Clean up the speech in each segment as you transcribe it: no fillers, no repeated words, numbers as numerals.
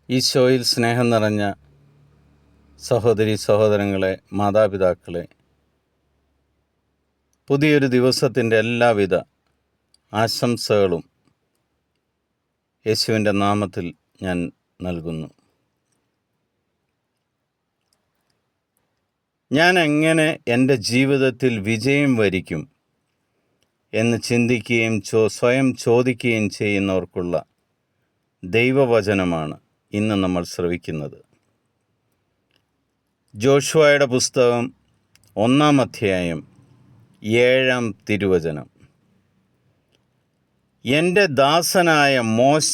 ഈശോയിൽ സ്നേഹം നിറഞ്ഞ സഹോദരി സഹോദരങ്ങളെ, മാതാപിതാക്കളെ, പുതിയൊരു ദിവസത്തിൻ്റെ എല്ലാവിധ ആശംസകളും യേശുവിൻ്റെ നാമത്തിൽ ഞാൻ നൽകുന്നു. ഞാൻ എങ്ങനെ എൻ്റെ ജീവിതത്തിൽ വിജയം വരിക്കും എന്ന് ചിന്തിക്കുകയും സ്വയം ചോദിക്കുകയും ചെയ്യുന്നവർക്കുള്ള ദൈവവചനമാണ് ഇന്ന് നമ്മൾ ശ്രവിക്കുന്നത്. ജോഷുവയുടെ പുസ്തകം 1-ാം അധ്യായം 7-ാം തിരുവചനം. എൻ്റെ ദാസനായ മോശ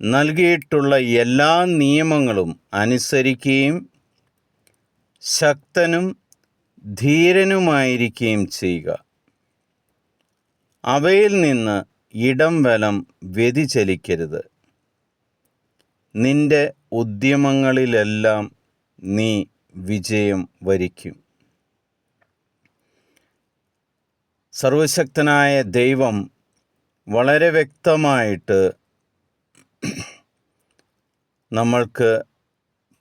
നൽകിയിട്ടുള്ള എല്ലാ നിയമങ്ങളും അനുസരിക്കുകയും ശക്തനും ധീരനുമായിരിക്കുകയും ചെയ്യുക. അവയിൽ നിന്ന് ഇടം വലം വ്യതിചലിക്കരുത്. നിന്റെ ഉദ്യമങ്ങളിലെല്ലാം നീ വിജയം വരിക്കും. സർവശക്തനായ ദൈവം വളരെ വ്യക്തമായിട്ട് നമ്മൾക്ക്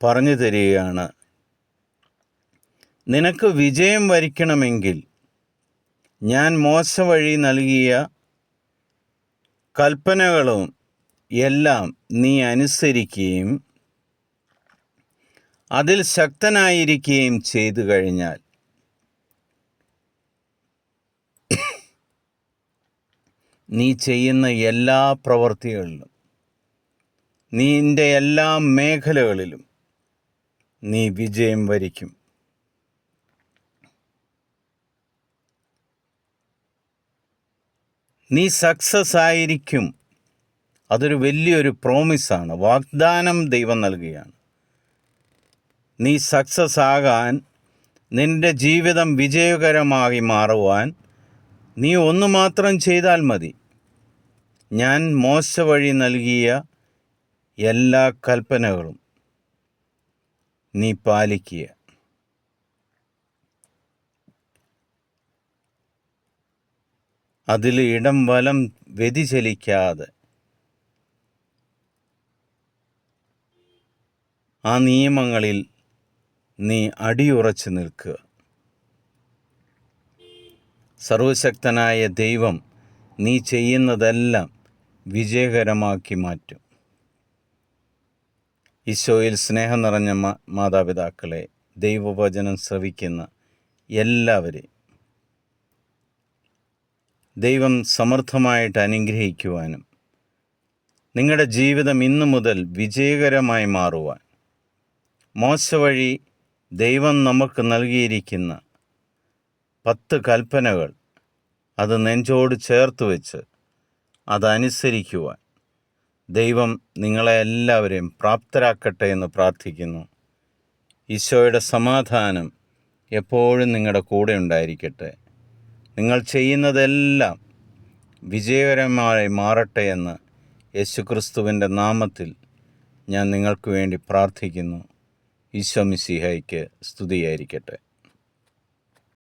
പറഞ്ഞു തരികയാണ്, നിനക്ക് വിജയം വരിക്കണമെങ്കിൽ ഞാൻ മോശ വഴി നൽകിയ കൽപ്പനകളും എല്ലാം നീ അനുസരിക്കുകയും അതിൽ ശക്തനായിരിക്കുകയും ചെയ്തു കഴിഞ്ഞാൽ നീ ചെയ്യുന്ന എല്ലാ പ്രവൃത്തികളിലും, നിന്റെ എല്ലാ മേഖലകളിലും നീ വിജയം വരിക്കും. നീ സക്സസ് ആയിരിക്കും. അതൊരു വലിയൊരു പ്രോമിസാണ്, വാഗ്ദാനം ദൈവം നൽകുകയാണ്. നീ സക്സസ് ആകാൻ, നിൻ്റെ ജീവിതം വിജയകരമായി മാറുവാൻ നീ ഒന്ന് മാത്രം ചെയ്താൽ മതി. ഞാൻ മോശ വഴി നൽകിയ എല്ലാ കൽപ്പനകളും നീ പാലിക്കുക. അതിൽ ഇടം വലം വ്യതിചലിക്കാതെ ആ നിയമങ്ങളിൽ നീ അടിയുറച്ച് നിൽക്കുക. സർവശക്തനായ ദൈവം നീ ചെയ്യുന്നതെല്ലാം വിജയകരമാക്കി മാറ്റും. ഈശോയിൽ സ്നേഹം നിറഞ്ഞ മാതാപിതാക്കളെ, ദൈവവചനം ശ്രവിക്കുന്ന എല്ലാവരെയും ദൈവം സമൃദ്ധമായിട്ട് അനുഗ്രഹിക്കുവാനും നിങ്ങളുടെ ജീവിതം ഇന്നു മുതൽ വിജയകരമായി മാറുവാൻ മോശ വഴി ദൈവം നമുക്ക് നൽകിയിരിക്കുന്ന 10 കൽപ്പനകൾ അത് നെഞ്ചോട് ചേർത്ത് വെച്ച് അതനുസരിക്കുവാൻ ദൈവം നിങ്ങളെ എല്ലാവരെയും പ്രാപ്തരാക്കട്ടെ എന്ന് പ്രാർത്ഥിക്കുന്നു. ഈശോയുടെ സമാധാനം എപ്പോഴും നിങ്ങളുടെ കൂടെ ഉണ്ടായിരിക്കട്ടെ. നിങ്ങൾ ചെയ്യുന്നതെല്ലാം വിജയകരമായി മാറട്ടെ എന്ന് യേശുക്രിസ്തുവിൻ്റെ നാമത്തിൽ ഞാൻ നിങ്ങൾക്ക് വേണ്ടി പ്രാർത്ഥിക്കുന്നു. ഈശോ മിശിഹായ്ക്ക് സ്തുതിയായിരിക്കട്ടെ.